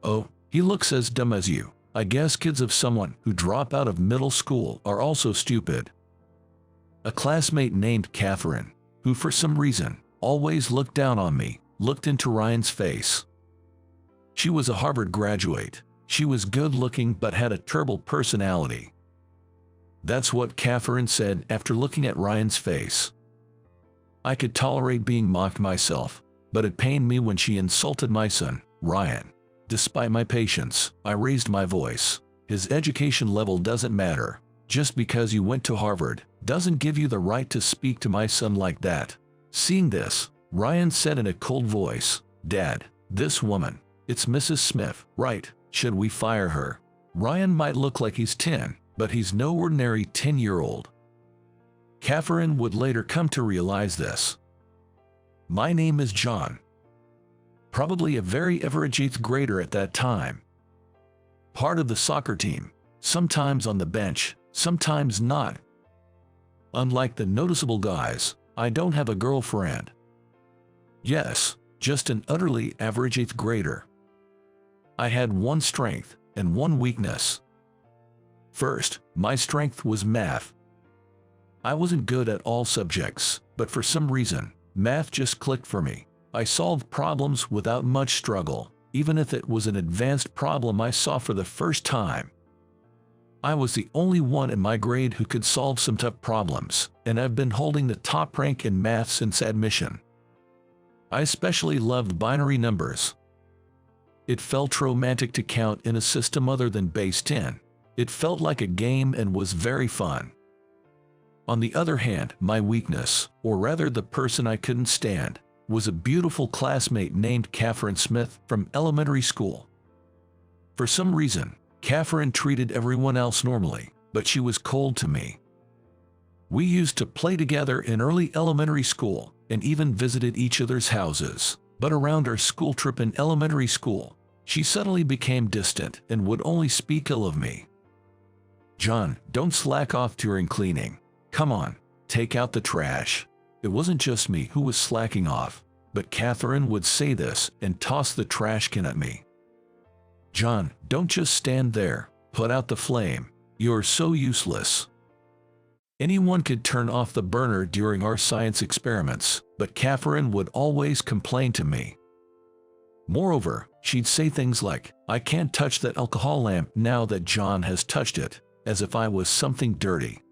Oh, he looks as dumb as you. I guess kids of someone who drop out of middle school are also stupid. A classmate named Catherine, who for some reason always looked down on me, looked into Ryan's face. She was a Harvard graduate. She was good-looking but had a terrible personality. That's what Catherine said after looking at Ryan's face. I could tolerate being mocked myself, but it pained me when she insulted my son, Ryan. Despite my patience, I raised my voice. His education level doesn't matter. Just because you went to Harvard doesn't give you the right to speak to my son like that. Seeing this, Ryan said in a cold voice, "Dad, this woman, it's Mrs. Smith, right? Should we fire her?" Ryan might look like he's 10, but he's no ordinary 10-year-old. Catherine would later come to realize this. My name is John. Probably a very average 8th grader at that time. Part of the soccer team, sometimes on the bench, sometimes not. Unlike the noticeable guys, I don't have a girlfriend. Yes, just an utterly average 8th grader. I had one strength and one weakness. First, my strength was math. I wasn't good at all subjects, but for some reason, math just clicked for me. I solved problems without much struggle, even if it was an advanced problem I saw for the first time. I was the only one in my grade who could solve some tough problems, and I've been holding the top rank in math since admission. I especially loved binary numbers. It felt romantic to count in a system other than base 10. It felt like a game and was very fun. On the other hand, my weakness, or rather the person I couldn't stand, was a beautiful classmate named Catherine Smith from elementary school. For some reason, Catherine treated everyone else normally, but she was cold to me. We used to play together in early elementary school and even visited each other's houses, but around our school trip in elementary school, she suddenly became distant and would only speak ill of me. "John, don't slack off during cleaning. Come on, take out the trash." It wasn't just me who was slacking off, but Catherine would say this and toss the trash can at me. "John, don't just stand there, put out the flame. You're so useless." Anyone could turn off the burner during our science experiments, but Catherine would always complain to me. Moreover, she'd say things like, "I can't touch that alcohol lamp now that John has touched it," as if I was something dirty.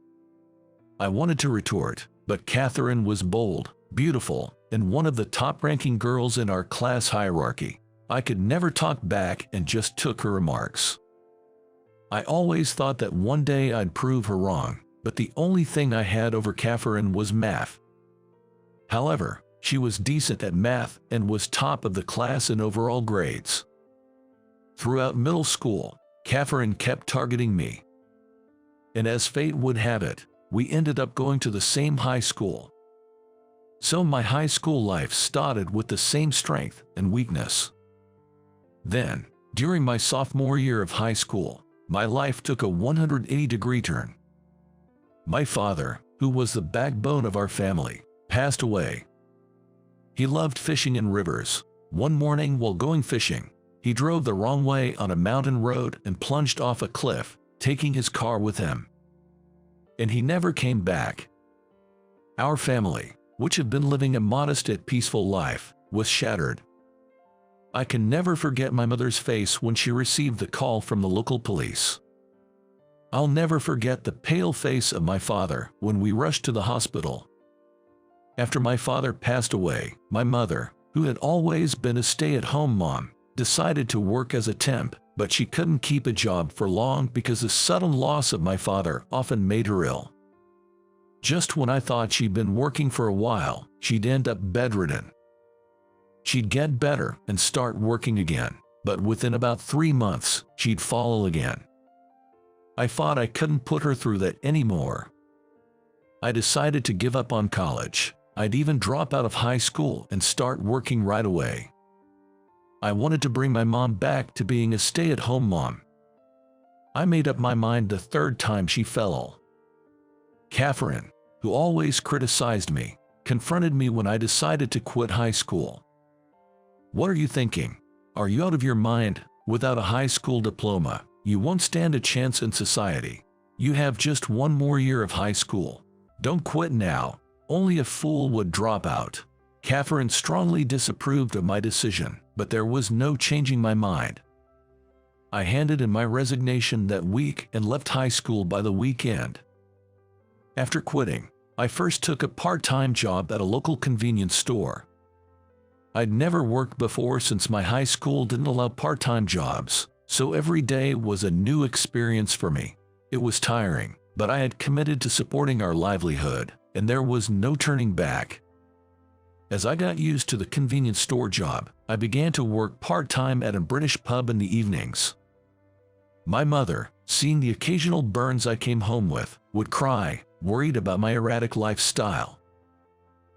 I wanted to retort, but Catherine was bold, beautiful, and one of the top-ranking girls in our class hierarchy. I could never talk back and just took her remarks. I always thought that one day I'd prove her wrong, but the only thing I had over Catherine was math. However, she was decent at math and was top of the class in overall grades. Throughout middle school, Catherine kept targeting me. And as fate would have it, we ended up going to the same high school. So my high school life started with the same strength and weakness. Then, during my sophomore year of high school, my life took a 180-degree turn. My father, who was the backbone of our family, passed away. He loved fishing in rivers. One morning while going fishing, he drove the wrong way on a mountain road and plunged off a cliff, taking his car with him. And he never came back. Our family, which had been living a modest yet peaceful life, was shattered. I can never forget my mother's face when she received the call from the local police. I'll never forget the pale face of my father when we rushed to the hospital. After my father passed away, my mother, who had always been a stay-at-home mom, decided to work as a temp, but she couldn't keep a job for long because the sudden loss of my father often made her ill. Just when I thought she'd been working for a while, she'd end up bedridden. She'd get better and start working again, but within about 3 months, she'd fall again. I thought I couldn't put her through that anymore. I decided to give up on college. I'd even drop out of high school and start working right away. I wanted to bring my mom back to being a stay-at-home mom. I made up my mind the 3rd time she fell ill. Catherine, who always criticized me, confronted me when I decided to quit high school. "What are you thinking? Are you out of your mind? Without a high school diploma, you won't stand a chance in society. You have just one more year of high school. Don't quit now. Only a fool would drop out. Catherine strongly disapproved of my decision, but there was no changing my mind. I handed in my resignation that week and left high school by the weekend. After quitting, I first took a part-time job at a local convenience store. I'd never worked before since my high school didn't allow part-time jobs, so every day was a new experience for me. It was tiring, but I had committed to supporting our livelihood, and there was no turning back. As I got used to the convenience store job, I began to work part-time at a British pub in the evenings. My mother, seeing the occasional burns I came home with, would cry, worried about my erratic lifestyle.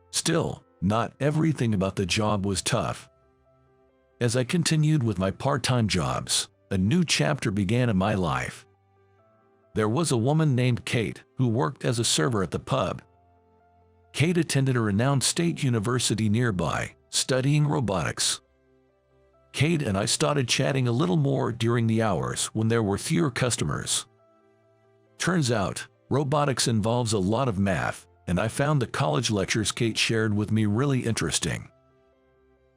Still, not everything about the job was tough. As I continued with my part-time jobs, a new chapter began in my life. There was a woman named Kate who worked as a server at the pub. Kate attended a renowned state university nearby, studying robotics. Kate and I started chatting a little more during the hours when there were fewer customers. Turns out, robotics involves a lot of math, and I found the college lectures Kate shared with me really interesting.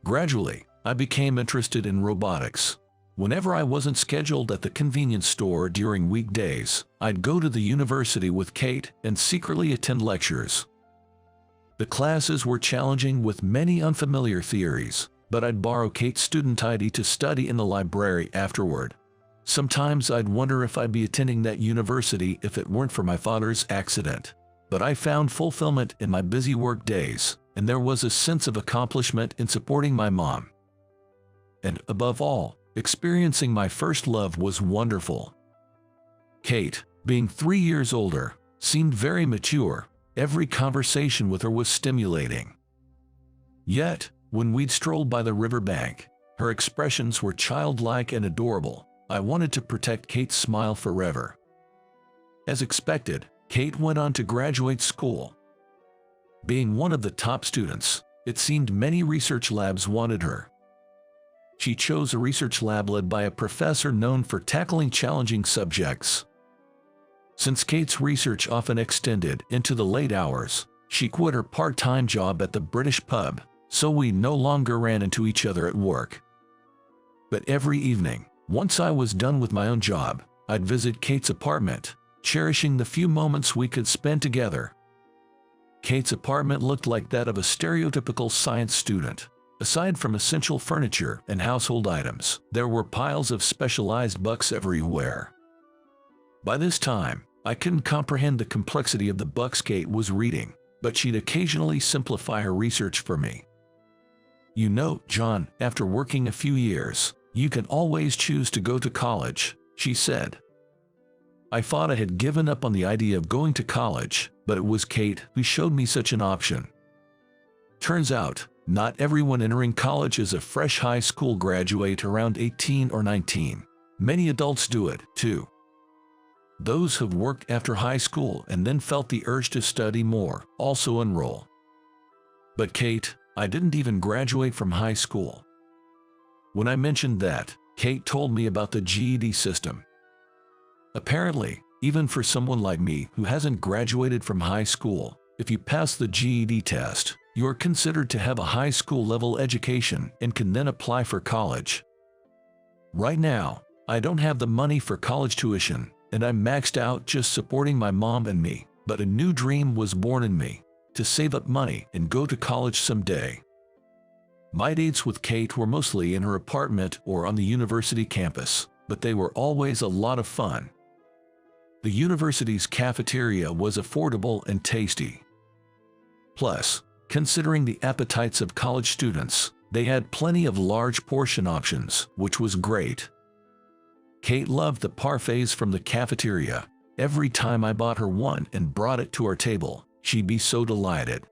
Gradually, I became interested in robotics. Whenever I wasn't scheduled at the convenience store during weekdays, I'd go to the university with Kate and secretly attend lectures. The classes were challenging with many unfamiliar theories, but I'd borrow Kate's student ID to study in the library afterward. Sometimes I'd wonder if I'd be attending that university if it weren't for my father's accident. But I found fulfillment in my busy work days, and there was a sense of accomplishment in supporting my mom. And above all, experiencing my first love was wonderful. Kate, being 3 years older, seemed very mature. Every conversation with her was stimulating. Yet, when we'd strolled by the riverbank, her expressions were childlike and adorable. I wanted to protect Kate's smile forever. As expected, Kate went on to graduate school. Being one of the top students, it seemed many research labs wanted her. She chose a research lab led by a professor known for tackling challenging subjects. Since Kate's research often extended into the late hours, she quit her part-time job at the British pub, so we no longer ran into each other at work. But every evening, once I was done with my own job, I'd visit Kate's apartment, cherishing the few moments we could spend together. Kate's apartment looked like that of a stereotypical science student. Aside from essential furniture and household items, there were piles of specialized books everywhere. By this time, I couldn't comprehend the complexity of the books Kate was reading, but she'd occasionally simplify her research for me. "You know, John, after working a few years, you can always choose to go to college," she said. I thought I had given up on the idea of going to college, but it was Kate who showed me such an option. Turns out, not everyone entering college is a fresh high school graduate around 18 or 19. Many adults do it, too. Those who've worked after high school and then felt the urge to study more also enroll. But Kate, I didn't even graduate from high school. When I mentioned that, Kate told me about the GED system. Apparently, even for someone like me who hasn't graduated from high school, if you pass the GED test, you are considered to have a high school level education and can then apply for college. Right now, I don't have the money for college tuition, and I'm maxed out just supporting my mom and me, but a new dream was born in me, to save up money and go to college someday. My dates with Kate were mostly in her apartment or on the university campus, but they were always a lot of fun. The university's cafeteria was affordable and tasty. Plus, considering the appetites of college students, they had plenty of large portion options, which was great. Kate loved the parfaits from the cafeteria. Every time I bought her one and brought it to our table, she'd be so delighted.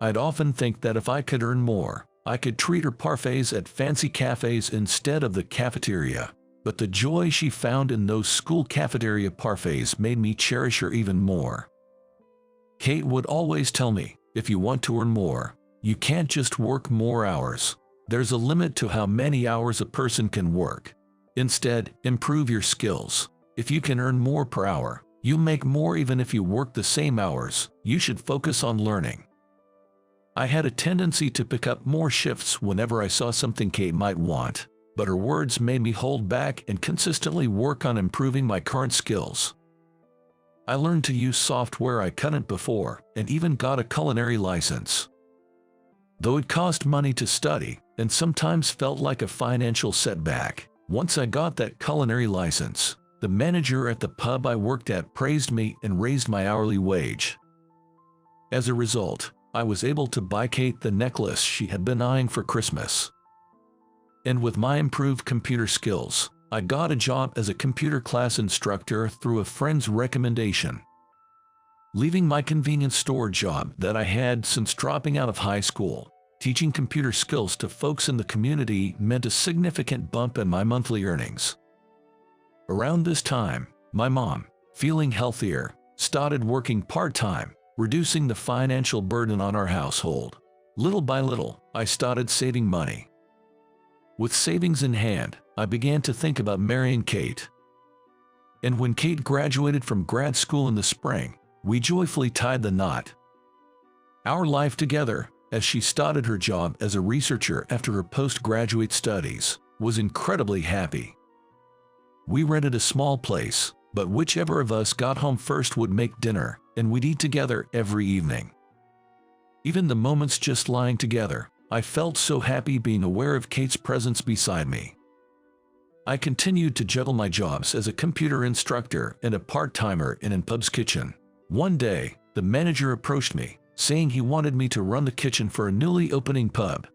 I'd often think that if I could earn more, I could treat her parfaits at fancy cafes instead of the cafeteria. But the joy she found in those school cafeteria parfaits made me cherish her even more. Kate would always tell me, if you want to earn more, you can't just work more hours. There's a limit to how many hours a person can work. Instead, improve your skills. If you can earn more per hour, you'll make more even if you work the same hours. You should focus on learning. I had a tendency to pick up more shifts whenever I saw something Kate might want, but her words made me hold back and consistently work on improving my current skills. I learned to use software I couldn't before, and even got a culinary license. Though it cost money to study, and sometimes felt like a financial setback, once I got that culinary license, the manager at the pub I worked at praised me and raised my hourly wage. As a result, I was able to buy Kate the necklace she had been eyeing for Christmas. And with my improved computer skills, I got a job as a computer class instructor through a friend's recommendation. Leaving my convenience store job that I had since dropping out of high school, teaching computer skills to folks in the community meant a significant bump in my monthly earnings. Around this time, my mom, feeling healthier, started working part-time, reducing the financial burden on our household. Little by little, I started saving money. With savings in hand, I began to think about marrying Kate. And when Kate graduated from grad school in the spring, we joyfully tied the knot. Our life together, as she started her job as a researcher after her postgraduate studies, was incredibly happy. We rented a small place, but whichever of us got home first would make dinner, and we'd eat together every evening. Even the moments just lying together, I felt so happy being aware of Kate's presence beside me. I continued to juggle my jobs as a computer instructor and a part-timer in a pub's kitchen. One day, the manager approached me, saying he wanted me to run the kitchen for a newly opening pub.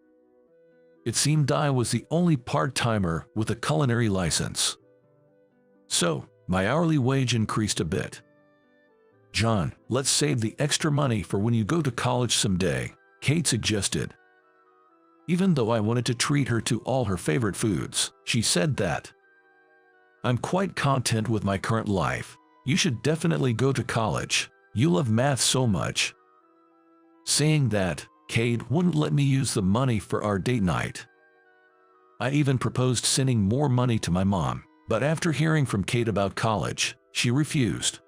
It seemed I was the only part-timer with a culinary license. So, my hourly wage increased a bit. "John, let's save the extra money for when you go to college someday," Kate suggested. Even though I wanted to treat her to all her favorite foods, she said that, "I'm quite content with my current life. You should definitely go to college. You love math so much." Saying that, Kate wouldn't let me use the money for our date night. I even proposed sending more money to my mom, but after hearing from Kate about college, she refused.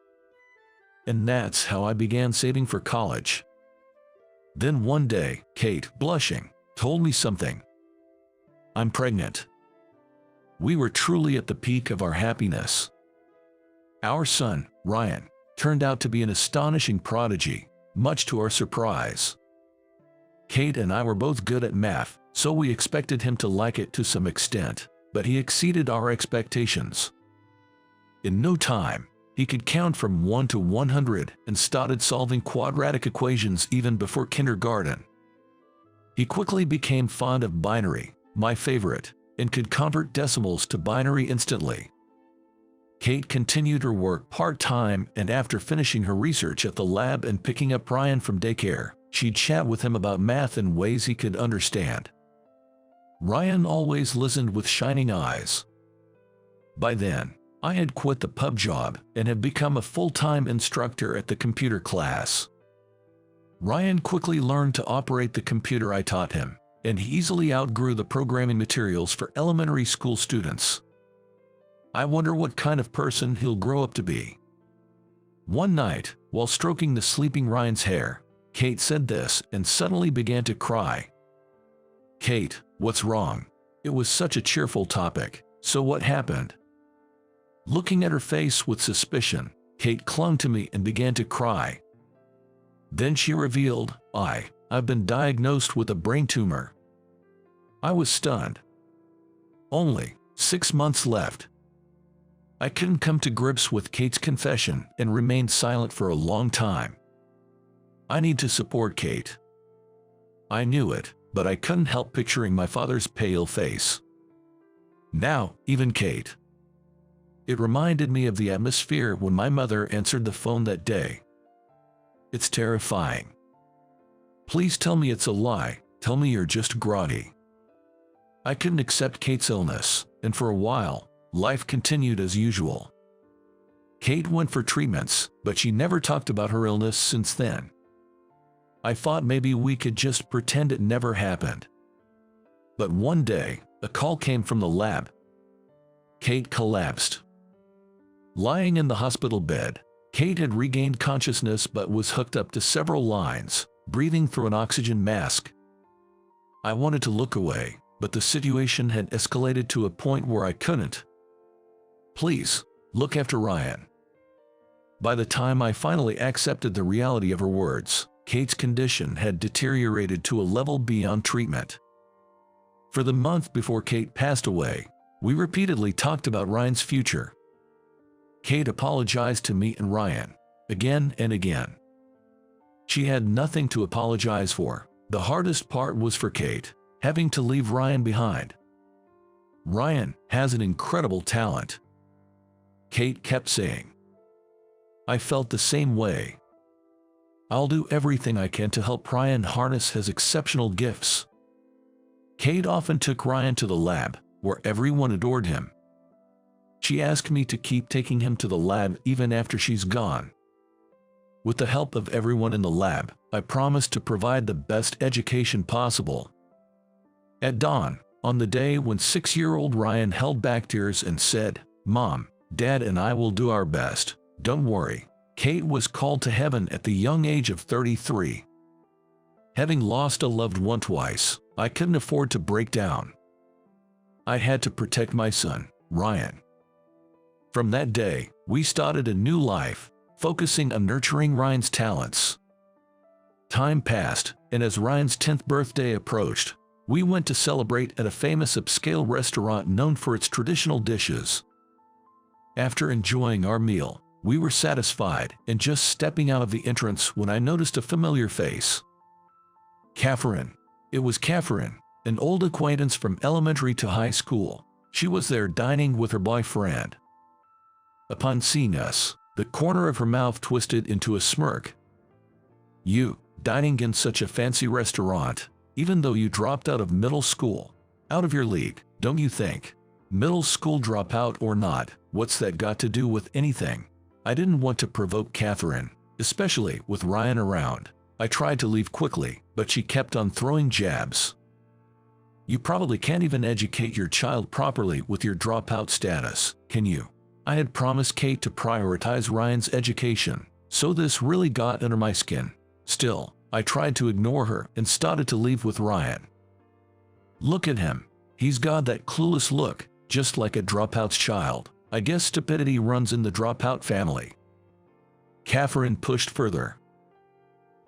And that's how I began saving for college. Then one day, Kate, blushing, told me something. "I'm pregnant." We were truly at the peak of our happiness. Our son, Ryan, turned out to be an astonishing prodigy, much to our surprise. Kate and I were both good at math, so we expected him to like it to some extent, but he exceeded our expectations. In no time, he could count from 1 to 100 and started solving quadratic equations even before kindergarten. He quickly became fond of binary, my favorite, and could convert decimals to binary instantly. Kate continued her work part-time, and after finishing her research at the lab and picking up Ryan from daycare, she'd chat with him about math in ways he could understand. Ryan always listened with shining eyes. By then, I had quit the pub job and had become a full-time instructor at the computer class. Ryan quickly learned to operate the computer I taught him, and he easily outgrew the programming materials for elementary school students. I wonder what kind of person he'll grow up to be. One night, while stroking the sleeping Ryan's hair, Kate said this and suddenly began to cry. "Kate, what's wrong?" It was such a cheerful topic, so what happened? Looking at her face with suspicion, Kate clung to me and began to cry. Then she revealed, I've been diagnosed with a brain tumor. I was stunned. Only 6 months left. I couldn't come to grips with Kate's confession and remained silent for a long time. I need to support Kate. I knew it, but I couldn't help picturing my father's pale face. Now, even Kate. It reminded me of the atmosphere when my mother answered the phone that day. It's terrifying. Please tell me it's a lie. Tell me you're just groggy. I couldn't accept Kate's illness, and for a while, life continued as usual. Kate went for treatments, but she never talked about her illness since then. I thought maybe we could just pretend it never happened. But one day, a call came from the lab. Kate collapsed. Lying in the hospital bed, Kate had regained consciousness but was hooked up to several lines, breathing through an oxygen mask. I wanted to look away, but the situation had escalated to a point where I couldn't. Please, look after Ryan. By the time I finally accepted the reality of her words, Kate's condition had deteriorated to a level beyond treatment. For the month before Kate passed away, we repeatedly talked about Ryan's future. Kate apologized to me and Ryan, again and again. She had nothing to apologize for. The hardest part was for Kate, having to leave Ryan behind. Ryan has an incredible talent, Kate kept saying. I felt the same way. I'll do everything I can to help Ryan harness his exceptional gifts. Kate often took Ryan to the lab, where everyone adored him. She asked me to keep taking him to the lab even after she's gone. With the help of everyone in the lab, I promised to provide the best education possible. At dawn, on the day when 6-year-old Ryan held back tears and said, "Mom, Dad and I will do our best, don't worry," Kate was called to heaven at the young age of 33. Having lost a loved one twice, I couldn't afford to break down. I had to protect my son, Ryan. From that day, we started a new life, focusing on nurturing Ryan's talents. Time passed, and as Ryan's 10th birthday approached, we went to celebrate at a famous upscale restaurant known for its traditional dishes. After enjoying our meal, we were satisfied and just stepping out of the entrance when I noticed a familiar face. Catherine. It was Catherine, an old acquaintance from elementary to high school. She was there dining with her boyfriend. Upon seeing us, the corner of her mouth twisted into a smirk. "You, dining in such a fancy restaurant, even though you dropped out of middle school. Out of your league, don't you think? Middle school dropout or not, what's that got to do with anything?" I didn't want to provoke Catherine, especially with Ryan around. I tried to leave quickly, but she kept on throwing jabs. "You probably can't even educate your child properly with your dropout status, can you?" I had promised Kate to prioritize Ryan's education, so this really got under my skin. Still, I tried to ignore her and started to leave with Ryan. "Look at him. He's got that clueless look, just like a dropout's child. I guess stupidity runs in the dropout family." Catherine pushed further.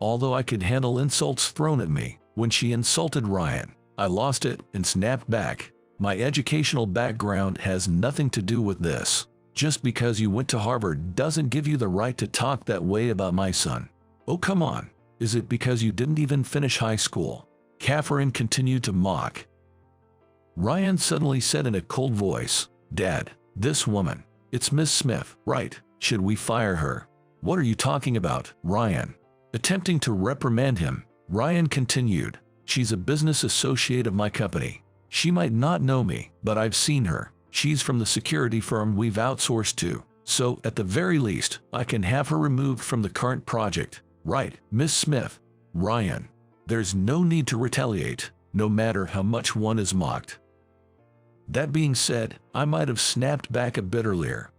Although I could handle insults thrown at me, when she insulted Ryan, I lost it and snapped back. "My educational background has nothing to do with this. Just because you went to Harvard doesn't give you the right to talk that way about my son. Oh, come on. Is it because you didn't even finish high school?" Catherine continued to mock. Ryan suddenly said in a cold voice, "Dad, this woman, it's Miss Smith, right? Should we fire her?" "What are you talking about, Ryan?" Attempting to reprimand him, Ryan continued, "She's a business associate of my company. She might not know me, but I've seen her. She's from the security firm we've outsourced to, so at the very least, I can have her removed from the current project. Right, Miss Smith?" "Ryan, there's no need to retaliate, no matter how much one is mocked." That being said, I might have snapped back a bit earlier.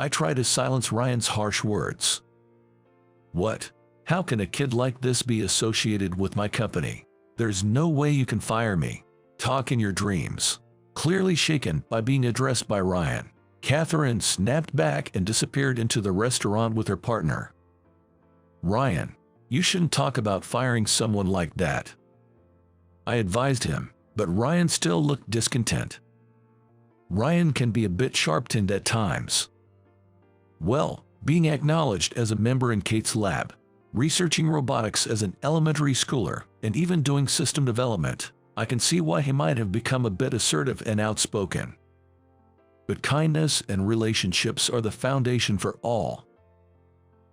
I tried to silence Ryan's harsh words. "What? How can a kid like this be associated with my company? There's no way you can fire me. Talk in your dreams." Clearly shaken by being addressed by Ryan, Catherine snapped back and disappeared into the restaurant with her partner. "Ryan, you shouldn't talk about firing someone like that," I advised him, but Ryan still looked discontent. Ryan can be a bit sharp-tongued at times. Well, being acknowledged as a member in Kate's lab, researching robotics as an elementary schooler, and even doing system development, I can see why he might have become a bit assertive and outspoken. But kindness and relationships are the foundation for all.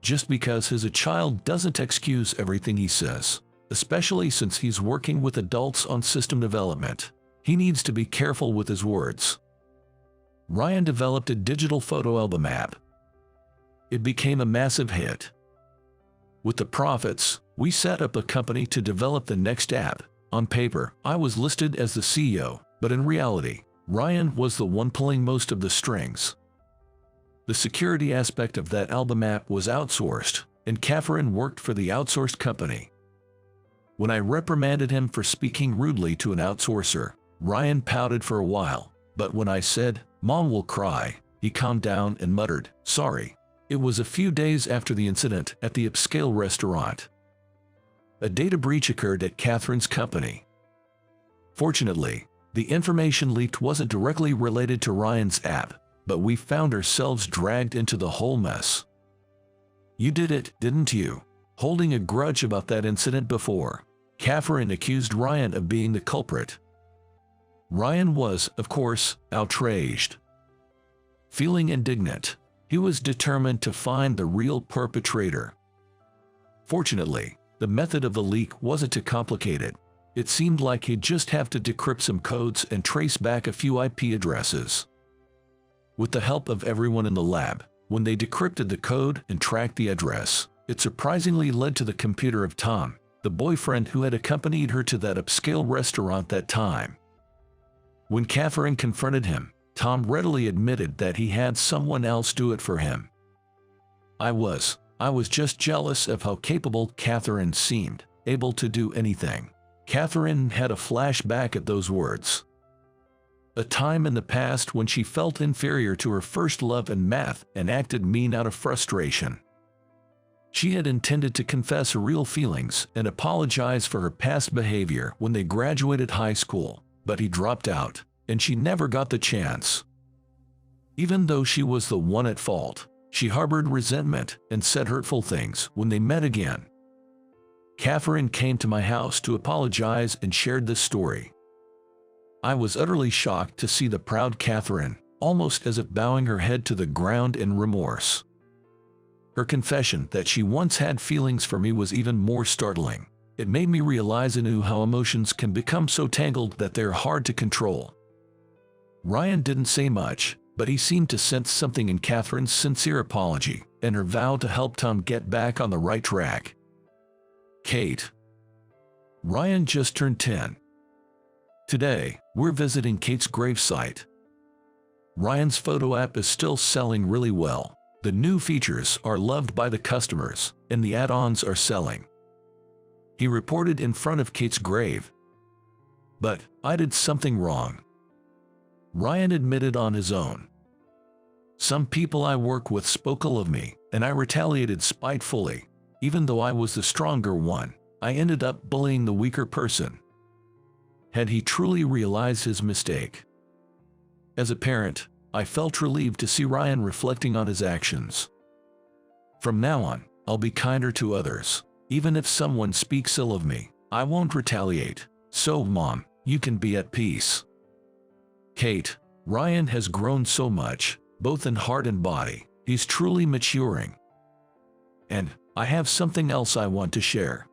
Just because he's a child doesn't excuse everything he says, especially since he's working with adults on system development. He needs to be careful with his words. Ryan developed a digital photo album app. It became a massive hit. With the profits, we set up a company to develop the next app, On paper, I was listed as the CEO, but in reality, Ryan was the one pulling most of the strings. The security aspect of that album app was outsourced, and Catherine worked for the outsourced company. When I reprimanded him for speaking rudely to an outsourcer, Ryan pouted for a while, but when I said, "Mom will cry," he calmed down and muttered, "Sorry." It was a few days after the incident at the upscale restaurant. A data breach occurred at Catherine's company. Fortunately, the information leaked wasn't directly related to Ryan's app, but we found ourselves dragged into the whole mess. "You did it, didn't you?" Holding a grudge about that incident before, Catherine accused Ryan of being the culprit. Ryan was, of course, outraged. Feeling indignant, he was determined to find the real perpetrator. Fortunately, the method of the leak wasn't too complicated. It seemed like he'd just have to decrypt some codes and trace back a few IP addresses. With the help of everyone in the lab, when they decrypted the code and tracked the address, it surprisingly led to the computer of Tom, the boyfriend who had accompanied her to that upscale restaurant that time. When Catherine confronted him, Tom readily admitted that he had someone else do it for him. I was just jealous of how capable Catherine seemed, able to do anything. Catherine had a flashback at those words. A time in the past when she felt inferior to her first love in math and acted mean out of frustration. She had intended to confess her real feelings and apologize for her past behavior when they graduated high school, but he dropped out, and she never got the chance. Even though she was the one at fault, she harbored resentment and said hurtful things when they met again. Catherine came to my house to apologize and shared this story. I was utterly shocked to see the proud Catherine, almost as if bowing her head to the ground in remorse. Her confession that she once had feelings for me was even more startling. It made me realize anew how emotions can become so tangled that they're hard to control. Ryan didn't say much, but he seemed to sense something in Catherine's sincere apology and her vow to help Tom get back on the right track. Kate. Ryan just turned 10. Today, we're visiting Kate's gravesite. Ryan's photo app is still selling really well. The new features are loved by the customers, and the add-ons are selling. He reported in front of Kate's grave. But I did something wrong. Ryan admitted on his own. Some people I work with spoke ill of me, and I retaliated spitefully. Even though I was the stronger one, I ended up bullying the weaker person. Had he truly realized his mistake? As a parent, I felt relieved to see Ryan reflecting on his actions. From now on, I'll be kinder to others. Even if someone speaks ill of me, I won't retaliate. So, Mom, you can be at peace. Kate, Ryan has grown so much, both in heart and body. He's truly maturing. And I have something else I want to share.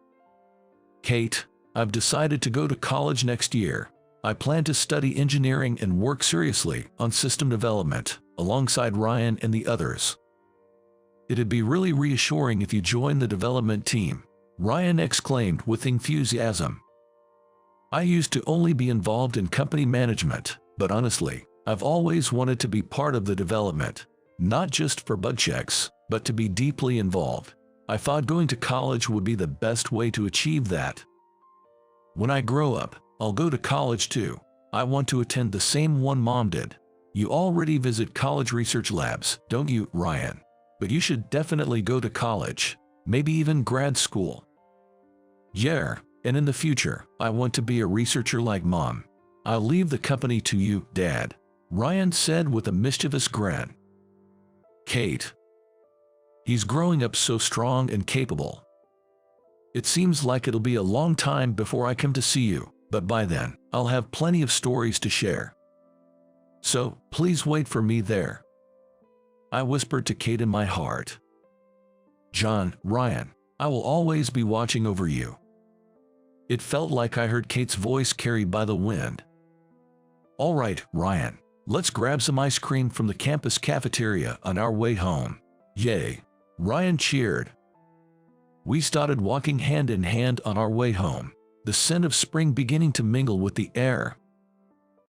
Kate, I've decided to go to college next year. I plan to study engineering and work seriously on system development, alongside Ryan and the others. It'd be really reassuring if you join the development team, Ryan exclaimed with enthusiasm. I used to only be involved in company management, but honestly, I've always wanted to be part of the development, not just for bug checks, but to be deeply involved. I thought going to college would be the best way to achieve that. When I grow up, I'll go to college too. I want to attend the same one Mom did. You already visit college research labs, don't you, Ryan? But you should definitely go to college, maybe even grad school. Yeah, and in the future, I want to be a researcher like Mom. I'll leave the company to you, Dad, Ryan said with a mischievous grin. Kate. He's growing up so strong and capable. It seems like it'll be a long time before I come to see you, but by then, I'll have plenty of stories to share. So, please wait for me there. I whispered to Kate in my heart. John, Ryan, I will always be watching over you. It felt like I heard Kate's voice carried by the wind. All right, Ryan, let's grab some ice cream from the campus cafeteria on our way home. Yay! Ryan cheered. We started walking hand in hand on our way home. the scent of spring beginning to mingle with the air.